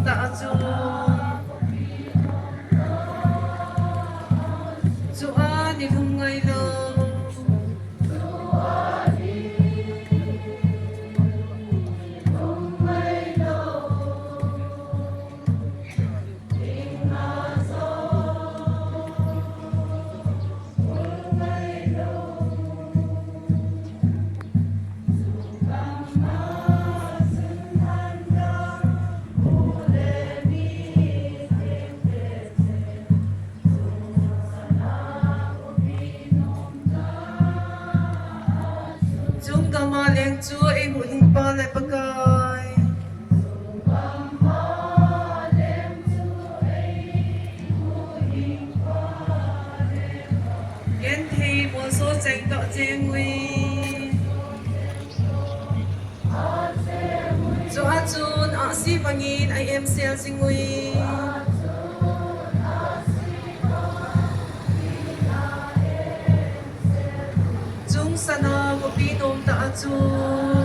ta chu ani thum ngai lo chu ai hu hing pa le pakai gen thei mo so cheng to cheng wi chu a chun a si bangin I am sel sing wi chung sana mo pinom ta chun